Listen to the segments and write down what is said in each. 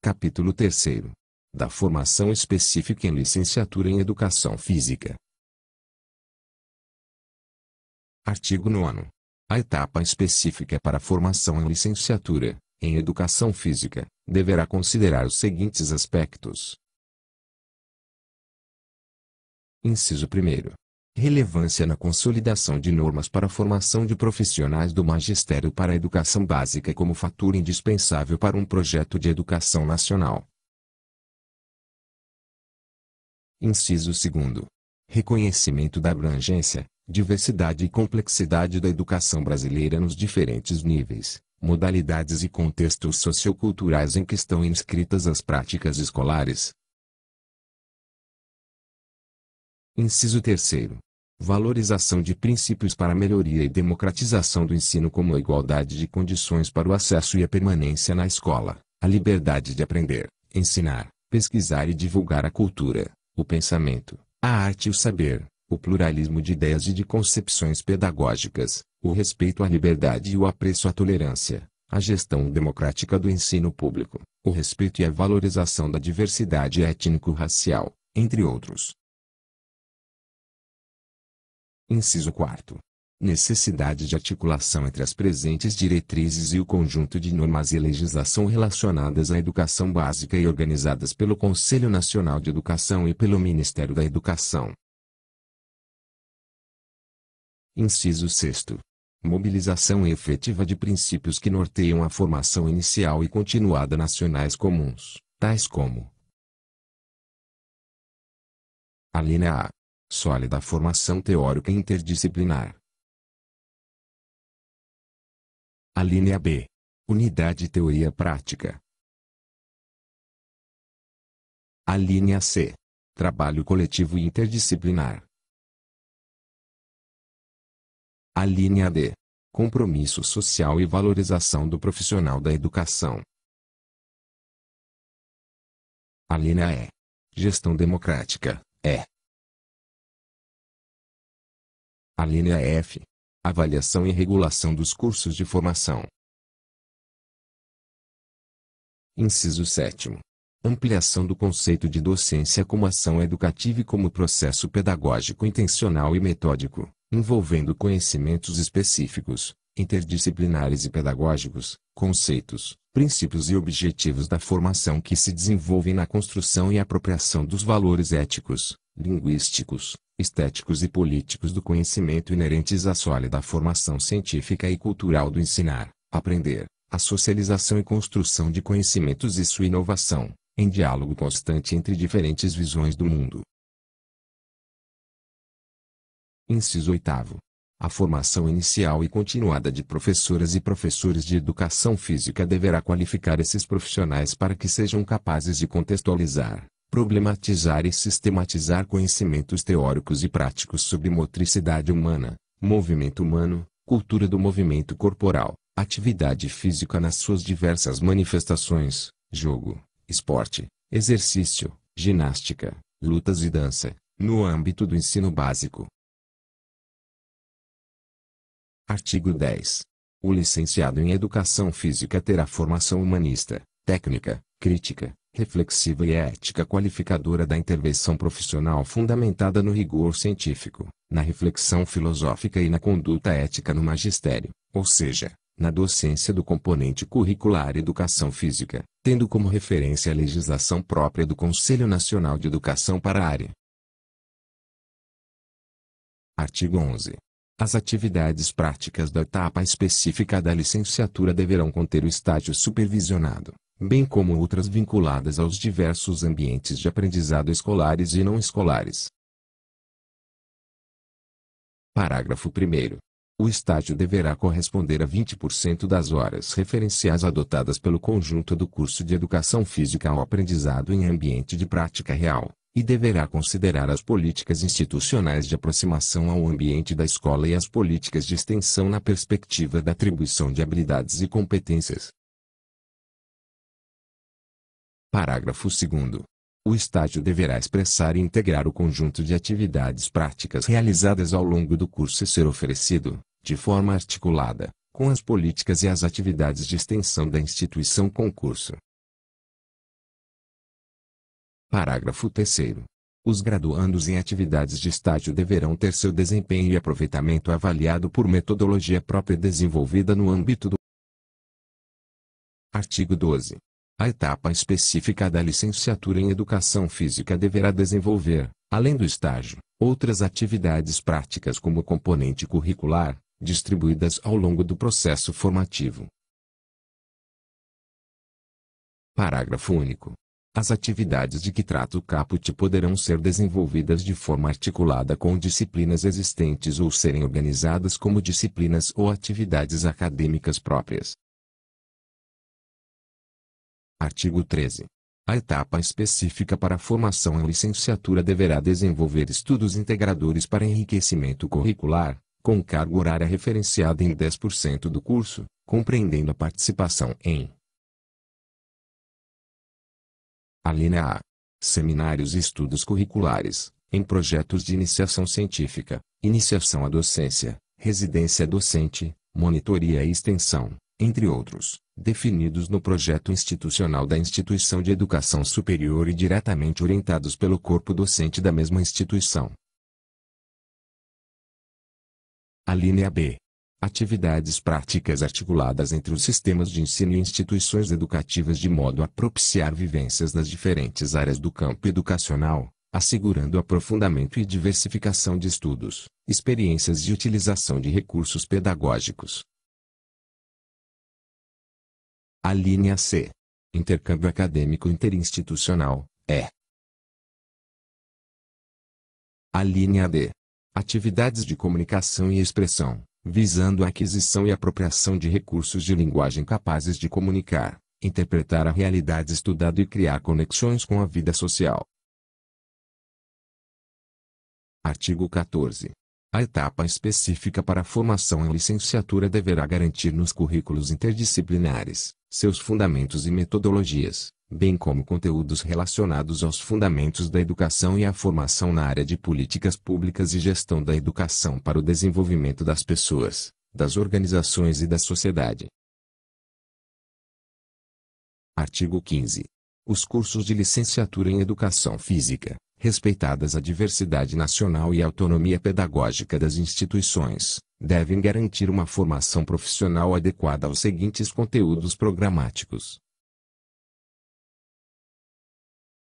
Capítulo 3º. Da formação específica em licenciatura em Educação Física. Artigo 9º. A etapa específica para a formação em licenciatura, em Educação Física, deverá considerar os seguintes aspectos. Inciso 1º. Relevância na consolidação de normas para a formação de profissionais do magistério para a educação básica como fator indispensável para um projeto de educação nacional. Inciso 2º. Reconhecimento da abrangência, diversidade e complexidade da educação brasileira nos diferentes níveis, modalidades e contextos socioculturais em que estão inscritas as práticas escolares. Inciso 3º. Valorização de princípios para a melhoria e democratização do ensino como a igualdade de condições para o acesso e a permanência na escola, a liberdade de aprender, ensinar, pesquisar e divulgar a cultura, o pensamento, a arte e o saber, o pluralismo de ideias e de concepções pedagógicas, o respeito à liberdade e o apreço à tolerância, a gestão democrática do ensino público, o respeito e a valorização da diversidade étnico-racial, entre outros. Inciso 4º. Necessidade de articulação entre as presentes diretrizes e o conjunto de normas e legislação relacionadas à educação básica e organizadas pelo Conselho Nacional de Educação e pelo Ministério da Educação. Inciso 6º. Mobilização efetiva de princípios que norteiam a formação inicial e continuada nacionais comuns, tais como: a linha A. Sólida formação teórica interdisciplinar. A linha B. Unidade teoria prática. A linha C. Trabalho coletivo e interdisciplinar. A linha D. Compromisso social e valorização do profissional da educação. A linha E. Gestão democrática, E. A linha F. Avaliação e regulação dos cursos de formação. Inciso 7º. Ampliação do conceito de docência como ação educativa e como processo pedagógico intencional e metódico, envolvendo conhecimentos específicos, interdisciplinares e pedagógicos, conceitos, princípios e objetivos da formação que se desenvolvem na construção e apropriação dos valores éticos, linguísticos, estéticos e políticos do conhecimento inerentes à sólida formação científica e cultural do ensinar, aprender, a socialização e construção de conhecimentos e sua inovação, em diálogo constante entre diferentes visões do mundo. Inciso 8º. A formação inicial e continuada de professoras e professores de educação física deverá qualificar esses profissionais para que sejam capazes de contextualizar, problematizar e sistematizar conhecimentos teóricos e práticos sobre motricidade humana, movimento humano, cultura do movimento corporal, atividade física nas suas diversas manifestações, jogo, esporte, exercício, ginástica, lutas e dança, no âmbito do ensino básico. Artigo 10. O licenciado em Educação Física terá formação humanista, técnica, crítica, reflexiva e ética qualificadora da intervenção profissional fundamentada no rigor científico, na reflexão filosófica e na conduta ética no magistério, ou seja, na docência do componente curricular Educação Física, tendo como referência a legislação própria do Conselho Nacional de Educação para a área. Artigo 11. As atividades práticas da etapa específica da licenciatura deverão conter o estágio supervisionado, bem como outras vinculadas aos diversos ambientes de aprendizado escolares e não escolares. Parágrafo 1º. O estágio deverá corresponder a 20% das horas referenciais adotadas pelo conjunto do curso de Educação Física ao aprendizado em ambiente de prática real, e deverá considerar as políticas institucionais de aproximação ao ambiente da escola e as políticas de extensão na perspectiva da atribuição de habilidades e competências. Parágrafo 2º. O estágio deverá expressar e integrar o conjunto de atividades práticas realizadas ao longo do curso e ser oferecido, de forma articulada, com as políticas e as atividades de extensão da instituição concurso. Parágrafo 3º. Os graduandos em atividades de estágio deverão ter seu desempenho e aproveitamento avaliado por metodologia própria desenvolvida no âmbito do Artigo 12. A etapa específica da licenciatura em Educação Física deverá desenvolver, além do estágio, outras atividades práticas como componente curricular, distribuídas ao longo do processo formativo. Parágrafo único. As atividades de que trata o caput poderão ser desenvolvidas de forma articulada com disciplinas existentes ou serem organizadas como disciplinas ou atividades acadêmicas próprias. Artigo 13. A etapa específica para a formação em licenciatura deverá desenvolver estudos integradores para enriquecimento curricular, com carga horária referenciada em 10% do curso, compreendendo a participação em Alínea A. Seminários e estudos curriculares, em projetos de iniciação científica, iniciação à docência, residência docente, monitoria e extensão, entre outros, definidos no projeto institucional da instituição de educação superior e diretamente orientados pelo corpo docente da mesma instituição. Alínea B. Atividades práticas articuladas entre os sistemas de ensino e instituições educativas de modo a propiciar vivências nas diferentes áreas do campo educacional, assegurando aprofundamento e diversificação de estudos, experiências e utilização de recursos pedagógicos. Alínea C. Intercâmbio acadêmico interinstitucional, Alínea D. Atividades de comunicação e expressão, visando a aquisição e apropriação de recursos de linguagem capazes de comunicar, interpretar a realidade estudada e criar conexões com a vida social. Artigo 14. A etapa específica para a formação em licenciatura deverá garantir nos currículos interdisciplinares, seus fundamentos e metodologias, bem como conteúdos relacionados aos fundamentos da educação e à formação na área de políticas públicas e gestão da educação para o desenvolvimento das pessoas, das organizações e da sociedade. Artigo 15. Os cursos de licenciatura em Educação Física, respeitadas a diversidade nacional e a autonomia pedagógica das instituições, devem garantir uma formação profissional adequada aos seguintes conteúdos programáticos.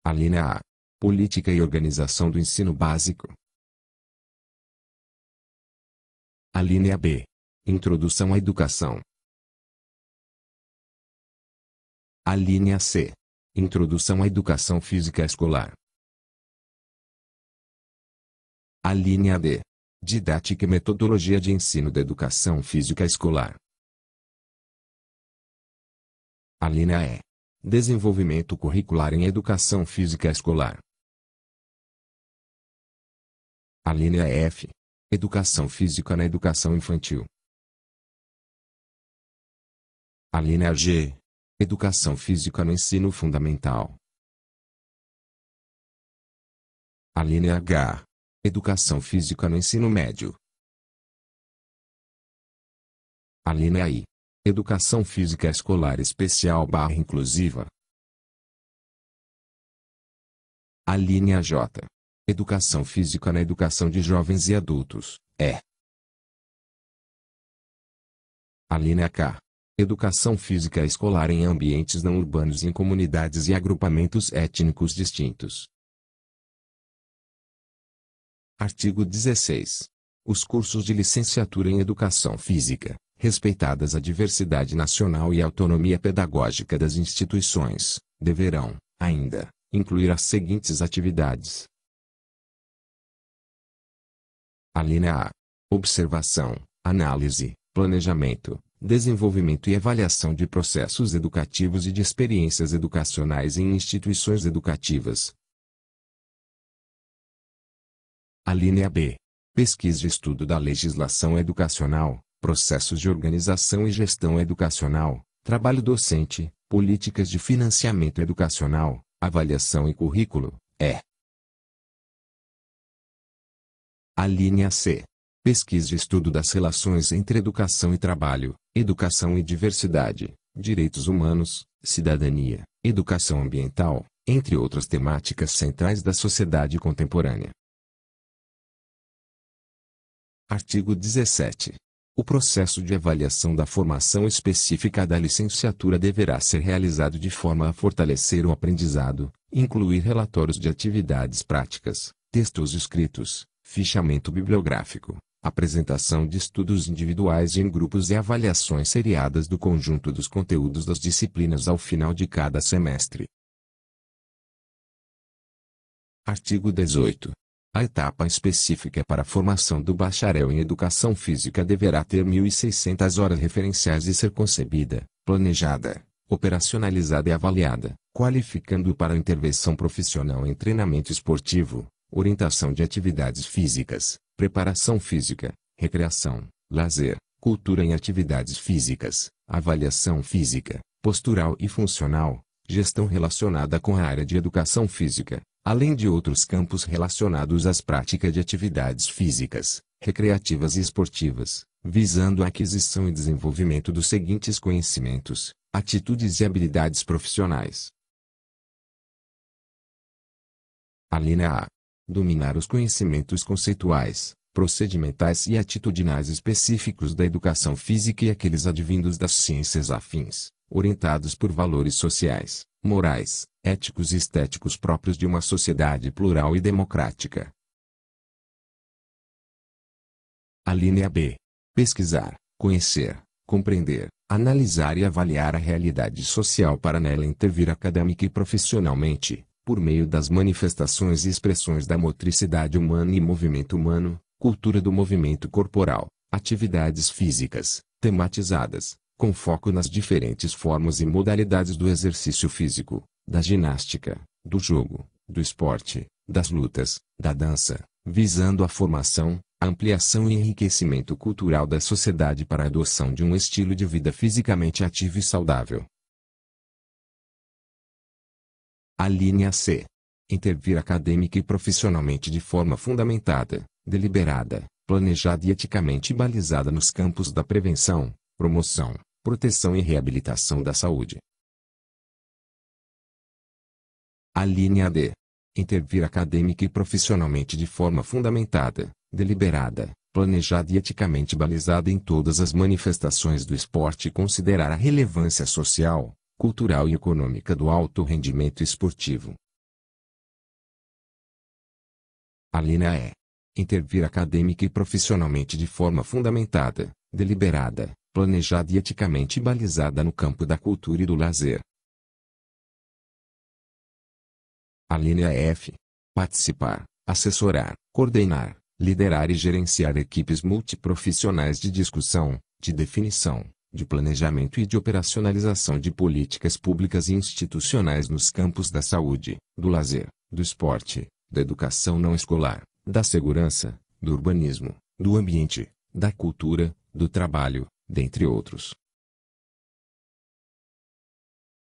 Alínea A. Política e organização do ensino básico. Alínea B. Introdução à educação. Alínea C. Introdução à educação física escolar. Alínea D. Didática e metodologia de ensino da educação física escolar. Alínea E. Desenvolvimento curricular em educação física escolar. Alínea F. Educação física na educação infantil. Alínea G. Educação física no ensino fundamental. Alínea H. Educação física no ensino médio. Alínea I. Educação física escolar especial / inclusiva. Alínea J. Educação física na educação de jovens e adultos, Alínea K. Educação física escolar em ambientes não urbanos e em comunidades e agrupamentos étnicos distintos. Artigo 16. Os cursos de licenciatura em Educação Física, respeitadas a diversidade nacional e a autonomia pedagógica das instituições, deverão, ainda, incluir as seguintes atividades. Alínea A. Observação, análise, planejamento, desenvolvimento e avaliação de processos educativos e de experiências educacionais em instituições educativas. Alínea B. Pesquisa e estudo da legislação educacional, processos de organização e gestão educacional, trabalho docente, políticas de financiamento educacional, avaliação e currículo, Alínea C. Pesquisa e estudo das relações entre educação e trabalho, educação e diversidade, direitos humanos, cidadania, educação ambiental, entre outras temáticas centrais da sociedade contemporânea. Artigo 17. O processo de avaliação da formação específica da licenciatura deverá ser realizado de forma a fortalecer o aprendizado, incluir relatórios de atividades práticas, textos escritos, fichamento bibliográfico, apresentação de estudos individuais e em grupos e avaliações seriadas do conjunto dos conteúdos das disciplinas ao final de cada semestre. Artigo 18. A etapa específica para a formação do bacharel em Educação Física deverá ter 1.600 horas referenciais e ser concebida, planejada, operacionalizada e avaliada, qualificando-o para a intervenção profissional em treinamento esportivo, orientação de atividades físicas, preparação física, recreação, lazer, cultura em atividades físicas, avaliação física, postural e funcional, gestão relacionada com a área de educação física, além de outros campos relacionados às práticas de atividades físicas, recreativas e esportivas, visando a aquisição e desenvolvimento dos seguintes conhecimentos, atitudes e habilidades profissionais. A linha A. Dominar os conhecimentos conceituais, procedimentais e atitudinais específicos da educação física e aqueles advindos das ciências afins, orientados por valores sociais, morais, éticos e estéticos próprios de uma sociedade plural e democrática. A linha B. Pesquisar, conhecer, compreender, analisar e avaliar a realidade social para nela intervir acadêmica e profissionalmente, por meio das manifestações e expressões da motricidade humana e movimento humano, cultura do movimento corporal, atividades físicas, tematizadas, com foco nas diferentes formas e modalidades do exercício físico, da ginástica, do jogo, do esporte, das lutas, da dança, visando a formação, ampliação e enriquecimento cultural da sociedade para a adoção de um estilo de vida fisicamente ativo e saudável. A linha C. Intervir acadêmica e profissionalmente de forma fundamentada, deliberada, planejada e eticamente balizada nos campos da prevenção, promoção, proteção e reabilitação da saúde. A linha D. Intervir acadêmica e profissionalmente de forma fundamentada, deliberada, planejada e eticamente balizada em todas as manifestações do esporte e considerar a relevância social, cultural e econômica do alto rendimento esportivo. A linha E. Intervir acadêmica e profissionalmente de forma fundamentada, deliberada, planejada e eticamente balizada no campo da cultura e do lazer. A linha F. Participar, assessorar, coordenar, liderar e gerenciar equipes multiprofissionais de discussão, de definição, de planejamento e de operacionalização de políticas públicas e institucionais nos campos da saúde, do lazer, do esporte, da educação não escolar, da segurança, do urbanismo, do ambiente, da cultura, do trabalho, dentre outros.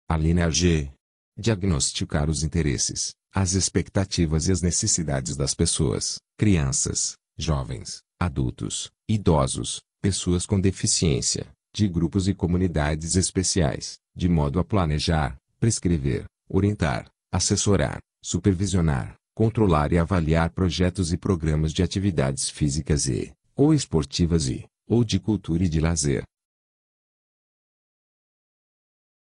A linha G. Diagnosticar os interesses, as expectativas e as necessidades das pessoas, crianças, jovens, adultos, idosos, pessoas com deficiência, de grupos e comunidades especiais, de modo a planejar, prescrever, orientar, assessorar, supervisionar, controlar e avaliar projetos e programas de atividades físicas ou esportivas ou de cultura e de lazer.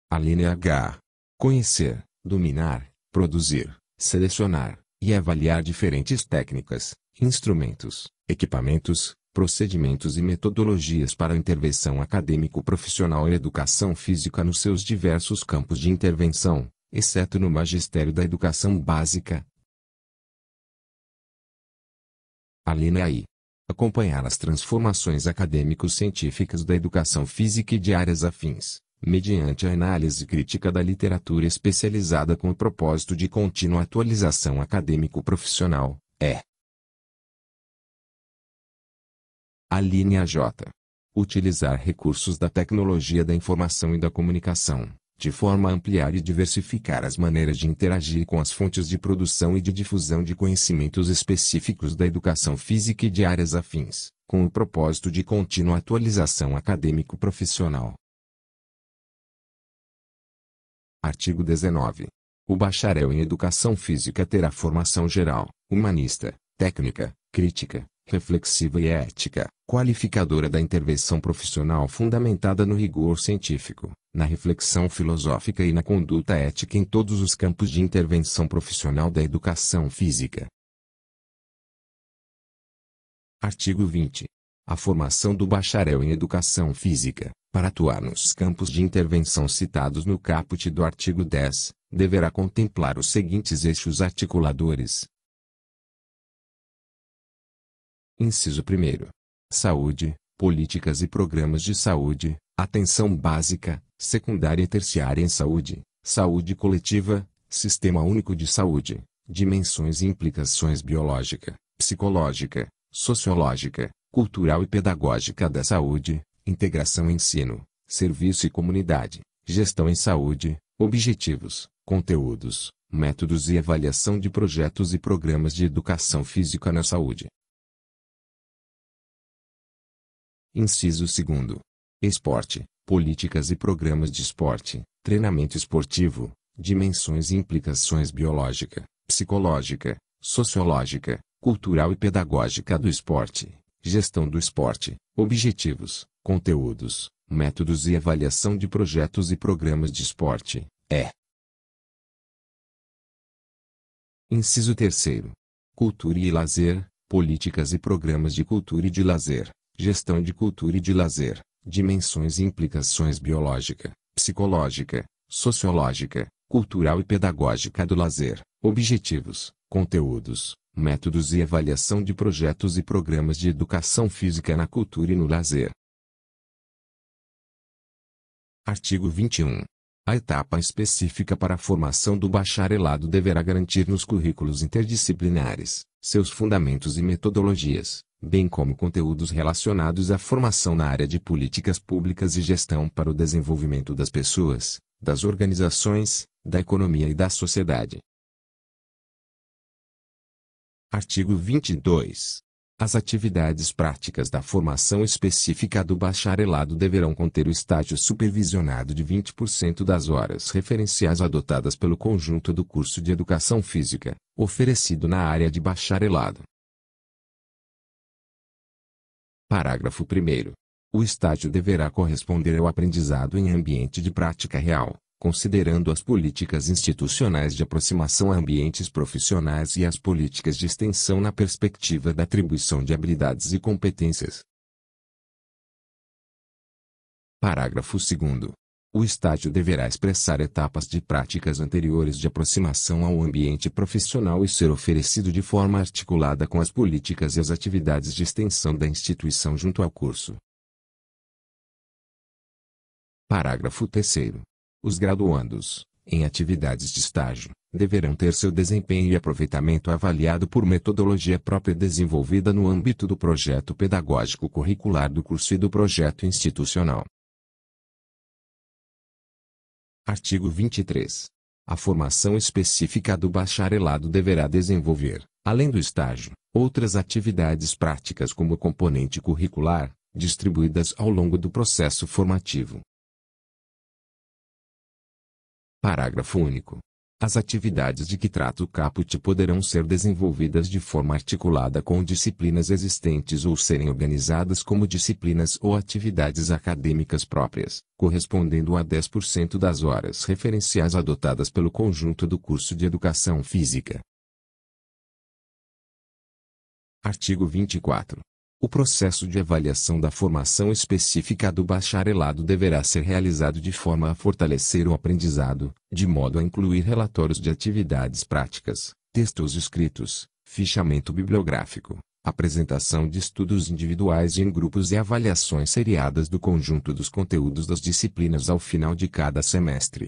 A linha H. Conhecer, dominar, produzir, selecionar e avaliar diferentes técnicas, instrumentos, equipamentos, procedimentos e metodologias para a intervenção acadêmico-profissional e educação física nos seus diversos campos de intervenção, exceto no magistério da educação básica. A linha I. Acompanhar as transformações acadêmico-científicas da educação física e de áreas afins, mediante a análise crítica da literatura especializada com o propósito de contínua atualização acadêmico-profissional, A linha J. Utilizar recursos da tecnologia da informação e da comunicação, de forma a ampliar e diversificar as maneiras de interagir com as fontes de produção e de difusão de conhecimentos específicos da educação física e de áreas afins, com o propósito de contínua atualização acadêmico-profissional. Artigo 19. O bacharel em Educação Física terá formação geral, humanista, técnica, crítica, reflexiva e ética, qualificadora da intervenção profissional fundamentada no rigor científico, na reflexão filosófica e na conduta ética em todos os campos de intervenção profissional da educação física. Artigo 20. A formação do bacharel em Educação Física, para atuar nos campos de intervenção citados no caput do artigo 10, deverá contemplar os seguintes eixos articuladores. Inciso 1. Saúde, políticas e programas de saúde, atenção básica, secundária e terciária em saúde, saúde coletiva, sistema único de saúde, dimensões e implicações biológica, psicológica, sociológica, cultural e pedagógica da saúde, integração ensino, serviço e comunidade, gestão em saúde, objetivos, conteúdos, métodos e avaliação de projetos e programas de educação física na saúde. Inciso 2. Esporte, políticas e programas de esporte, treinamento esportivo, dimensões e implicações biológica, psicológica, sociológica, cultural e pedagógica do esporte, gestão do esporte, objetivos, conteúdos, métodos e avaliação de projetos e programas de esporte, Inciso 3. Cultura e lazer, políticas e programas de cultura e de lazer, gestão de cultura e de lazer, dimensões e implicações biológica, psicológica, sociológica, cultural e pedagógica do lazer, objetivos, conteúdos, métodos e avaliação de projetos e programas de educação física na cultura e no lazer. Artigo 21. A etapa específica para a formação do bacharelado deverá garantir nos currículos interdisciplinares, seus fundamentos e metodologias, bem como conteúdos relacionados à formação na área de políticas públicas e gestão para o desenvolvimento das pessoas, das organizações, da economia e da sociedade. Artigo 22. As atividades práticas da formação específica do bacharelado deverão conter o estágio supervisionado de 20% das horas referenciais adotadas pelo conjunto do curso de Educação Física, oferecido na área de bacharelado. Parágrafo 1º. O estágio deverá corresponder ao aprendizado em ambiente de prática real, considerando as políticas institucionais de aproximação a ambientes profissionais e as políticas de extensão na perspectiva da atribuição de habilidades e competências. Parágrafo 2º. O estágio deverá expressar etapas de práticas anteriores de aproximação ao ambiente profissional e ser oferecido de forma articulada com as políticas e as atividades de extensão da instituição junto ao curso. Parágrafo 3º. Os graduandos, em atividades de estágio, deverão ter seu desempenho e aproveitamento avaliado por metodologia própria desenvolvida no âmbito do projeto pedagógico curricular do curso e do projeto institucional. Artigo 23. A formação específica do bacharelado deverá desenvolver, além do estágio, outras atividades práticas como componente curricular, distribuídas ao longo do processo formativo. Parágrafo único. As atividades de que trata o caput poderão ser desenvolvidas de forma articulada com disciplinas existentes ou serem organizadas como disciplinas ou atividades acadêmicas próprias, correspondendo a 10% das horas referenciais adotadas pelo conjunto do curso de Educação Física. Artigo 24. O processo de avaliação da formação específica do bacharelado deverá ser realizado de forma a fortalecer o aprendizado, de modo a incluir relatórios de atividades práticas, textos escritos, fichamento bibliográfico, apresentação de estudos individuais e em grupos e avaliações seriadas do conjunto dos conteúdos das disciplinas ao final de cada semestre.